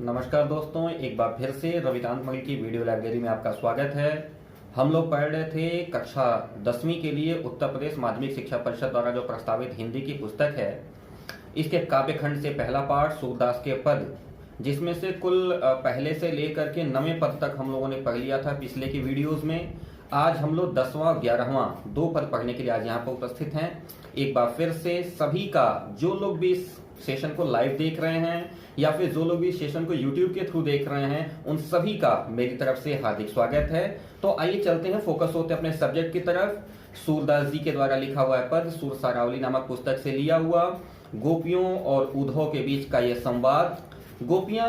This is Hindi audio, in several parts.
नमस्कार दोस्तों, एक बार फिर से रविकांत मणि की वीडियो लाइब्रेरी में आपका स्वागत है। हम लोग पढ़ रहे थे कक्षा 10वीं के लिए उत्तर प्रदेश माध्यमिक शिक्षा परिषद द्वारा जो प्रस्तावित हिंदी की पुस्तक है, इसके काव्य खंड से पहला पाठ सूरदास के पद, जिसमें से कुल पहले से लेकर के 9वें पद तक हम लोगों ने पढ़ लिया था पिछले की वीडियोज में। आज हम लोग 10वां और 11वां 2 पद पढ़ने के लिए आज यहाँ पर उपस्थित हैं। एक बार फिर से सभी का, जो लोग भी इस सेशन को लाइव देख रहे हैं या फिर जो लोग भी सेशन को YouTube के थ्रू देख रहे हैं, उन सभी का मेरी तरफ से हार्दिक स्वागत है। तो आइए चलते हैं, फोकस होते हैं अपने सब्जेक्ट की तरफ। सूरदास जी के द्वारा लिखा हुआ है पद, सूर सारावली नामक पुस्तक से लिया हुआ। गोपियों और उद्धव के बीच का यह संवाद। गोपियां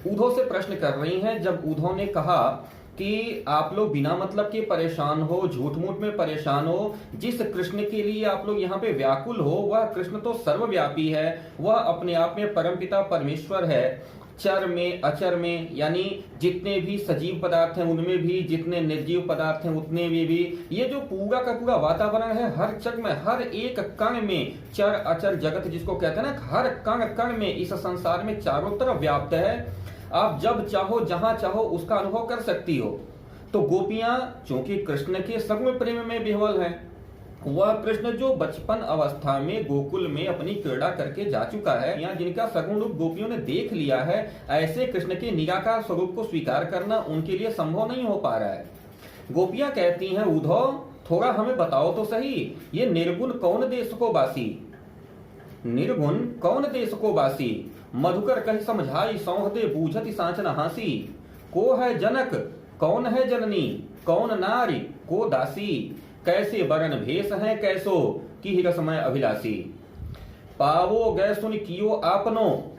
उद्धव से प्रश्न कर रही हैं। जब उद्धव ने कहा कि आप लोग बिना मतलब के परेशान हो, झूठ मूठ में परेशान हो, जिस कृष्ण के लिए आप लोग यहाँ पे व्याकुल हो, वह कृष्ण तो सर्वव्यापी है, वह अपने आप में परमपिता परमेश्वर है। चर में अचर में, यानी जितने भी सजीव पदार्थ हैं उनमें भी, जितने निर्जीव पदार्थ हैं उतने में भी, ये जो पूरा का पूरा वातावरण है, हर जग में, हर एक कण में चर अचर जगत जिसको कहते हैं ना, हर कण कण में इस संसार में चारों तरफ व्याप्त है। आप जब चाहो जहां चाहो उसका अनुभव कर सकती हो। तो गोपियां चूंकि कृष्ण के सगुण प्रेम में विह्वल हैं, वह कृष्ण जो बचपन अवस्था में गोकुल में अपनी क्रीड़ा करके जा चुका है, या जिनका सगुण रूप गोपियों ने देख लिया है, ऐसे कृष्ण के निराकार स्वरूप को स्वीकार करना उनके लिए संभव नहीं हो पा रहा है। गोपियां कहती हैं, उद्धव थोड़ा हमें बताओ तो सही, ये निर्गुण कौन देश को बासी, निर्गुण कौन देश को बासी, मधुकर कहि समझाई सौहदे बूझति सांचन हासी, को है जनक कौन है जननी, कौन नारी को दासी, कैसे बरन भेष है कैसो की रसमय अभिलाषी, पावो गए सुन कियो आपनो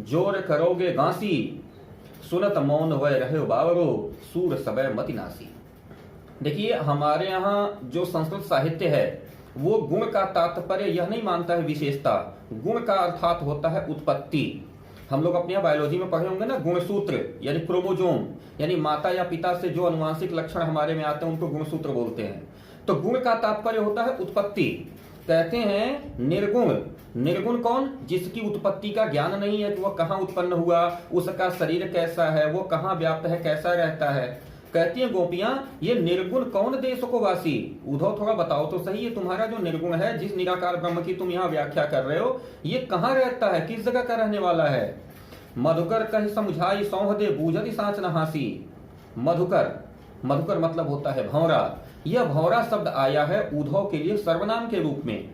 जोर करोगे गांसी, सुनत मौन वह रहे बावरो सूर सबय मति नासी। देखिए, हमारे यहाँ जो संस्कृत साहित्य है वो गुण का तात्पर्य यह नहीं मानता है विशेषता। गुण का अर्थात होता है उत्पत्ति। हम लोग अपने बायोलॉजी में पढ़े होंगे ना, गुणसूत्र यानी क्रोमोजोम, यानी माता या पिता से जो अनुवांशिक लक्षण हमारे में आते हैं उनको गुणसूत्र बोलते हैं। तो गुण का तात्पर्य होता है उत्पत्ति। कहते हैं निर्गुण, निर्गुण कौन, जिसकी उत्पत्ति का ज्ञान नहीं है कि वह कहाँ उत्पन्न हुआ, उसका शरीर कैसा है, वो कहाँ व्याप्त है, कैसा रहता है। कहती हैं गोपियां, ये निर्गुण कौन देश को वासी, उद्धव थोड़ा बताओ तो सही, ये तुम्हारा जो निर्गुण है, जिस निराकार ब्रह्म की तुम यहाँ व्याख्या कर रहे हो, ये कहाँ रहता है, किस जगह का रहने वाला है। मधुकर कहि समझाई सौहदे बूझति सांचन हासी। मधुकर, मधुकर मतलब होता है भंवरा। यह भंवरा शब्द आया है उद्धव के लिए सर्वनाम के रूप में,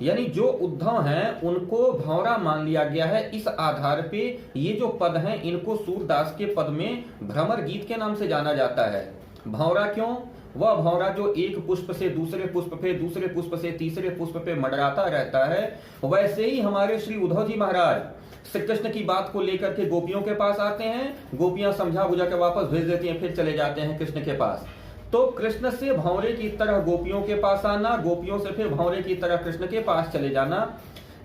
यानी जो उद्धव हैं उनको भंवरा मान लिया गया है। इस आधार पे ये जो पद हैं इनको सूरदास के पद में भ्रमर गीत के नाम से जाना जाता है। भंवरा क्यों, वह भंवरा जो एक पुष्प से दूसरे पुष्प पे, दूसरे पुष्प से तीसरे पुष्प पे मंडराता रहता है। वैसे ही हमारे श्री उद्धव जी महाराज श्री कृष्ण की बात को लेकर के गोपियों के पास आते हैं, गोपियां समझा बुझा के वापस भेज देती हैं, फिर चले जाते हैं कृष्ण के पास। तो कृष्ण से भंवरे की तरह गोपियों के पास आना, गोपियों से फिर भंवरे की तरह कृष्ण के पास चले जाना,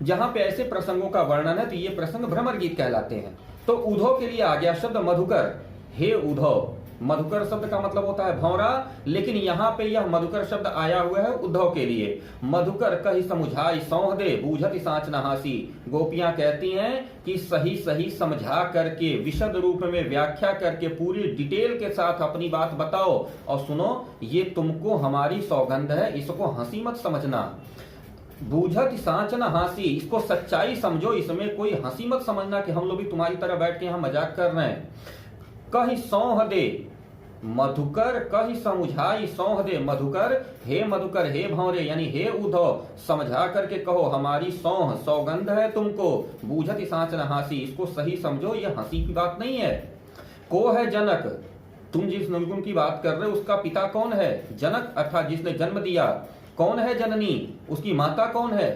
जहां पे ऐसे प्रसंगों का वर्णन है तो ये प्रसंग भ्रमर गीत कहलाते हैं। तो उद्धव के लिए आ गया शब्द मधुकर, हे उद्धव। मधुकर शब्द का मतलब होता है भंवरा, लेकिन यहाँ पे यह मधुकर शब्द आया हुआ है उद्धव के लिए। मधुकर कहि समुझाई सौहदे बूझति सांचन हासी। गोपियां कहती हैं कि सही सही समझा करके, विशद रूप में व्याख्या करके, पूरी डिटेल के साथ अपनी बात बताओ, और सुनो, ये तुमको हमारी सौगंध है, इसको हंसी मत समझना। बूझत सांचन हासी, इसको सच्चाई समझो, इसमें कोई हंसी मत समझना कि हम लोग भी तुम्हारी तरह बैठ के यहाँ मजाक कर रहे हैं। कहि सौहदे, मधुकर कहि समुझाई सौहदे, मधुकर हे मधुकर, हे भंवरे यानी हे उद्धव, समझा करके कहो हमारी सौह सौगंध है तुमको। बूझति सांचन हासी, इसको सही समझो, ये हंसी की बात नहीं है। को है जनक, तुम जिस निर्गुण की बात कर रहे हो उसका पिता कौन है, जनक अर्थात जिसने जन्म दिया। कौन है जननी, उसकी माता कौन है।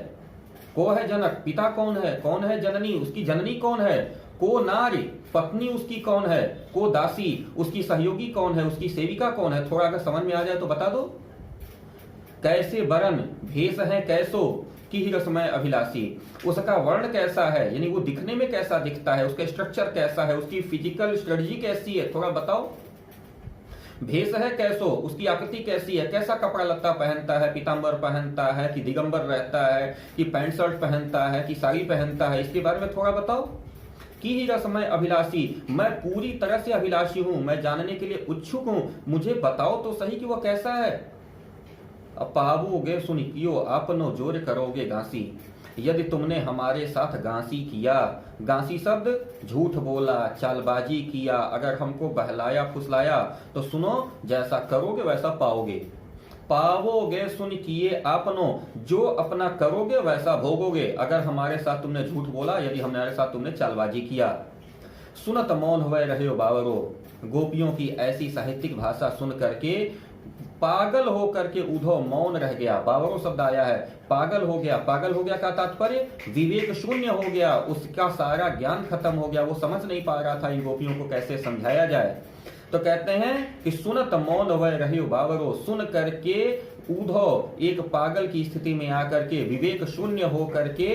को है जनक, पिता कौन है, कौन है जननी, उसकी जननी कौन है। को नारी, पत्नी उसकी कौन है। को दासी, उसकी सहयोगी कौन है, उसकी सेविका कौन है। थोड़ा अगर समझ में आ जाए तो बता दो। कैसे बरन भेष है कैसो की रसमय अभिलाषी, उसका वर्ण कैसा है, यानी वो दिखने में कैसा दिखता है, उसका स्ट्रक्चर कैसा है, उसकी फिजिकल स्ट्रेटजी कैसी है, थोड़ा बताओ। भेष है कैसो, उसकी आकृति कैसी है, कैसा कपड़ा लत्ता पहनता है, पीतांबर पहनता है कि दिगंबर रहता है, कि पैंट शर्ट पहनता है कि साड़ी पहनता है, इसके बारे में थोड़ा बताओ। की ही रस मैं अभिलाषी, मैं पूरी तरह से अभिलाषी हूं, मैं जानने के लिए उत्सुक हूं, मुझे बताओ तो सही कि वह कैसा है। अब पावोगे सुनियो आपनो जोर करोगे गांसी, यदि तुमने हमारे साथ गांसी किया, गांसी शब्द झूठ बोला, चालबाजी किया, अगर हमको बहलाया फुसलाया, तो सुनो जैसा करोगे वैसा पाओगे। पावोगे सुन किए आपनो, जो अपना करोगे वैसा भोगोगे। अगर हमारे साथ तुमने झूठ बोला, यदि हमारे साथ तुमने चालबाजी किया। सुनत मौन हुए रहे हो बावरो, गोपियों की ऐसी साहित्यिक भाषा सुन करके पागल हो करके उधो मौन रह गया। बावरो शब्द आया है, पागल हो गया। पागल हो गया का तात्पर्य विवेक शून्य हो गया, उसका सारा ज्ञान खत्म हो गया, वो समझ नहीं पा रहा था इन गोपियों को कैसे समझाया जाए। तो कहते हैं कि सुनत मौन वह रहियो बावरो, सुन करके उधो एक पागल की स्थिति में आकर के विवेक शून्य हो करके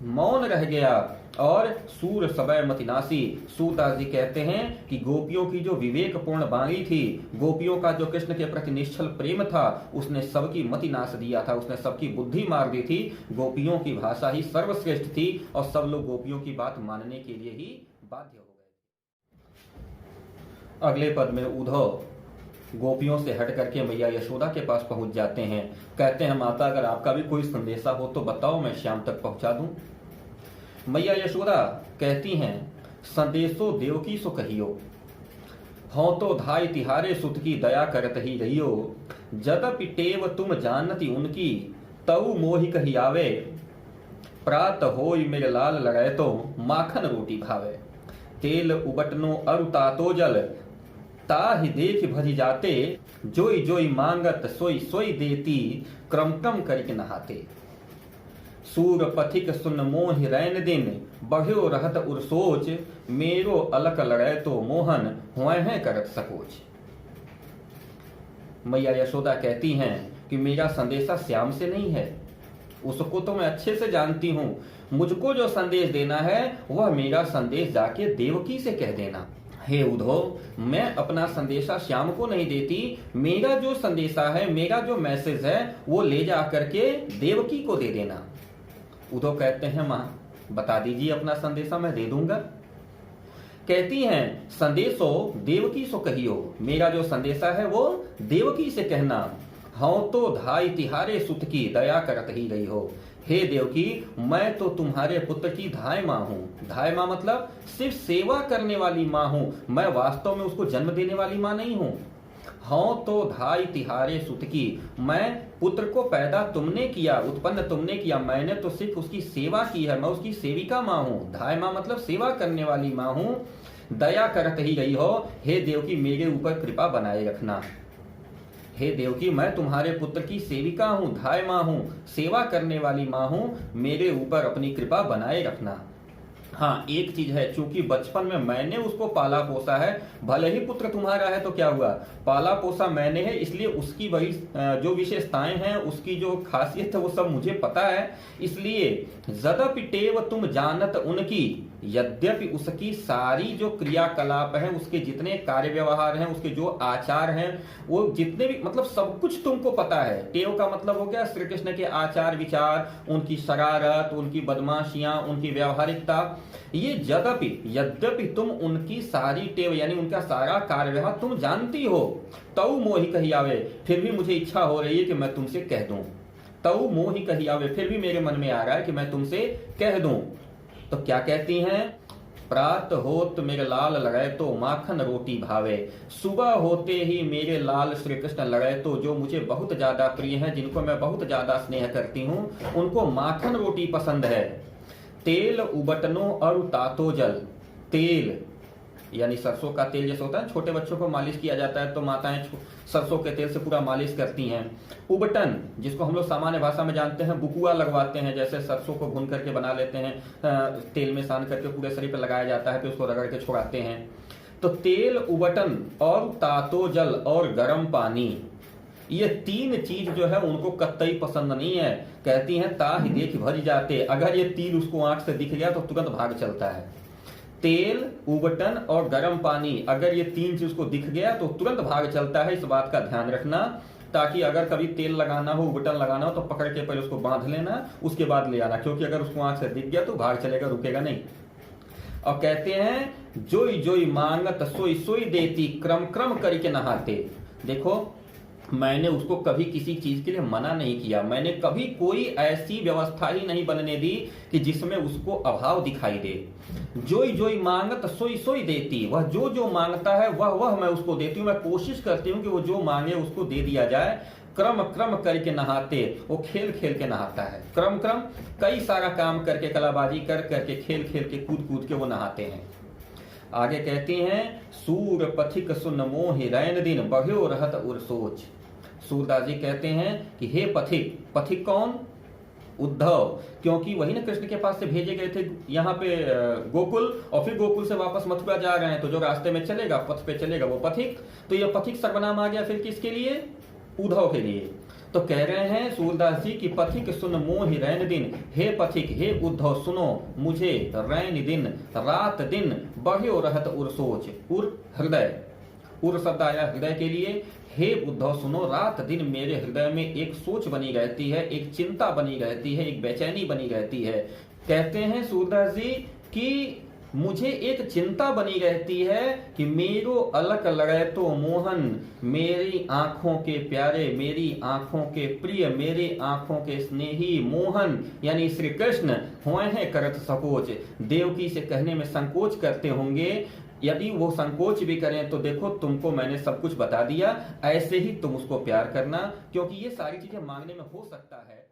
मौन रह गया। और सूर सबय मतिनासी, सूता जी कहते हैं कि गोपियों की जो विवेकपूर्ण वाणी थी, गोपियों का जो कृष्ण के प्रति निश्चल प्रेम था, उसने सबकी मति नाश दिया था, उसने सबकी बुद्धि मार दी थी। गोपियों की भाषा ही सर्वश्रेष्ठ थी और सब लोग गोपियों की बात मानने के लिए ही बाध्य हो गए। अगले पद में उद्धव गोपियों से हट करके मैया यशोदा के पास पहुंच जाते हैं। कहते हैं माता अगर आपका भी कोई संदेशा हो तो बताओ, मैं श्याम तक पहुंचा दूं। मैया यशोदा कहती हैं संदेशो देवकी सो कहियो, हों तो धाय तिहारे सुत की दया करत ही रहियो, जदपि टेव तुम जानती उनकी तऊ मोहि कही आवे, प्रात होई मेरे लाल लगाए तो माखन रोटी भावे, तेल उबटनो अरु तातो जल ताहि देख भजी जाते, जोई जोई मांगत सोई सोई देती, क्रम क्रम करिक नहाते, सूर पथिक सुन मोहि रैन दिन, बढ़्यो रहत उर सोच, मेरो अलक लड़े तो मोहन हुए हैं करत सकोच। मैया यशोदा कहती हैं कि मेरा संदेशा श्याम से नहीं है, उसको तो मैं अच्छे से जानती हूं, मुझको जो संदेश देना है वह मेरा संदेश जाके देवकी से कह देना। हे उद्धव, मैं अपना संदेशा श्याम को नहीं देती, मेरा जो संदेशा है, मेरा जो मैसेज है वो ले जा करके देवकी को दे देना। उद्धव कहते हैं मां बता दीजिए अपना संदेशा, मैं दे दूंगा। कहती हैं संदेशो देवकी सो कहियो, मेरा जो संदेशा है वो देवकी से कहना। हाँ तो धाई तिहारे सुत की दया करत ही रही हो, हे देवकी मैं तो तुम्हारे पुत्र की धाय माँ हूँ। धाय माँ मतलब सिर्फ सेवा करने वाली माँ हूँ, मैं वास्तव में उसको जन्म देने वाली माँ नहीं हूँ। हाँ तो धाई तिहारे सुत की, मैं पुत्र को पैदा तुमने किया, उत्पन्न तुमने किया, मैंने तो सिर्फ उसकी सेवा की है, मैं उसकी सेविका माँ हूँ। धाय माँ मतलब सेवा करने वाली माँ हूँ। दया करत ही रही हो, हे देवकी मेरे ऊपर कृपा बनाए रखना। हे देवकी मैं तुम्हारे पुत्र की सेविका हूँ, धाय माँ हूँ, सेवा करने वाली माँ हूँ, मेरे ऊपर अपनी कृपा बनाए रखना। हाँ एक चीज है, चूंकि बचपन में मैंने उसको पाला पोसा है, भले ही पुत्र तुम्हारा है तो क्या हुआ, पाला पोसा मैंने है, इसलिए उसकी वही जो विशेषताएं हैं, उसकी जो खासियत है वो सब मुझे पता है। इसलिए यद्यपि टेव तुम जानत उनकी, यद्यपि उसकी सारी जो क्रियाकलाप है, उसके जितने कार्य व्यवहार हैं, उसके जो आचार हैं, वो जितने भी मतलब सब कुछ तुमको पता है। टेव का मतलब हो गया श्री कृष्ण के आचार विचार, उनकी शरारत, उनकी बदमाशियां, उनकी व्यवहारिकता, ये यद्यपि तुम उनकी सारी टेव यानी उनका सारा कार्य व्यवहार तुम जानती हो, तऊ मोहि कही आवे, फिर भी मुझे इच्छा हो रही है कि मैं तुमसे कह दूं। तऊ मोहि कही आवे, फिर भी मेरे मन में आ रहा है कि मैं तुमसे कह दूं। तो क्या कहती हैं, प्रात होत मेरे लाल लगाए तो माखन रोटी भावे, सुबह होते ही मेरे लाल श्री कृष्ण लगाए तो जो मुझे बहुत ज्यादा प्रिय हैं, जिनको मैं बहुत ज्यादा स्नेह करती हूँ, उनको माखन रोटी पसंद है। तेल उबटनो और तातो जल, तेल यानी सरसों का तेल जैसे होता है, छोटे बच्चों को मालिश किया जाता है तो माताएं सरसों के तेल से पूरा मालिश करती हैं। उबटन जिसको हम लोग सामान्य भाषा में जानते हैं बुकुआ लगवाते हैं, जैसे सरसों को भून करके बना लेते हैं, तेल में सान करके पूरे शरीर पर लगाया जाता है, फिर उसको रगड़ के छोड़ाते हैं। तो तेल उबटन और तातो जल और गर्म पानी, ये तीन चीज जो है उनको कतई पसंद नहीं है। कहती हैं ताहि देख भज जाते, अगर ये तीर उसको आंख से दिख गया तो तुरंत भाग चलता है। तेल उबटन और गर्म पानी, अगर ये तीन चीज उसको दिख गया तो तुरंत भाग चलता है। इस बात का ध्यान रखना, ताकि अगर कभी तेल लगाना हो, उबटन लगाना हो तो पकड़ के पहले उसको बांध लेना, उसके बाद ले आना, क्योंकि अगर उसको आंख से दिख गया तो भाग चलेगा, रुकेगा नहीं। और कहते हैं जोई जोई मांगत सोई सोई देती, क्रम क्रम करके नहाते। देखो, मैंने उसको कभी किसी चीज के लिए मना नहीं किया, मैंने कभी कोई ऐसी व्यवस्था ही नहीं बनने दी कि जिसमें उसको अभाव दिखाई दे। जोई जोई मांगत सोई सोई देती, वह जो जो मांगता है वह मैं उसको देती हूँ। मैं कोशिश करती हूँ कि वो जो मांगे उसको दे दिया जाए। क्रम क्रम करके नहाते, वो खेल खेल के नहाता है। क्रम क्रम कई सारा काम करके, कलाबाजी कर करके, खेल खेल के, कूद कूद के वो नहाते हैं। आगे कहते हैं सूर पथिक सुन मोहि रैन दिन, बढ़्यो रहत उर सोच। सूरदास जी कहते हैं कि हे पथिक, पथिक कौन? उद्धव, क्योंकि वही ना कृष्ण के पास से भेजे गए थे यहाँ पे गोकुल, और फिर गोकुल से वापस मथुरा जा रहे हैं, तो जो रास्ते में चलेगा, पथ पे चलेगा, वो पथिक। तो ये पथिक सर्वनाम आ गया फिर किसके लिए? उद्धव के लिए। तो कह रहे हैं सूरदास जी की पथिक सुन मोहि रैन दिन, हे पथिक, हे उद्धव, सुनो मुझे रैन दिन, रात दिन, बढ़्यो रहत उर सोच। उर हृदय, उर शब्द आया हृदय के लिए। हे उद्धव सुनो, रात दिन मेरे हृदय में एक सोच बनी रहती है, एक चिंता बनी रहती है, एक बेचैनी बनी रहती है। कहते हैं सूरदास जी कि मुझे एक चिंता बनी रहती है कि मेरो अलक लड़े तो मोहन, मेरी आंखों के प्यारे, मेरी आंखों के प्रिय, मेरी आंखों के स्नेही मोहन यानी श्री कृष्ण हुए हैं करत सकोच। देवकी से कहने में संकोच करते होंगे, यदि वो संकोच भी करें तो देखो तुमको मैंने सब कुछ बता दिया, ऐसे ही तुम उसको प्यार करना, क्योंकि ये सारी चीजें मांगने में हो सकता है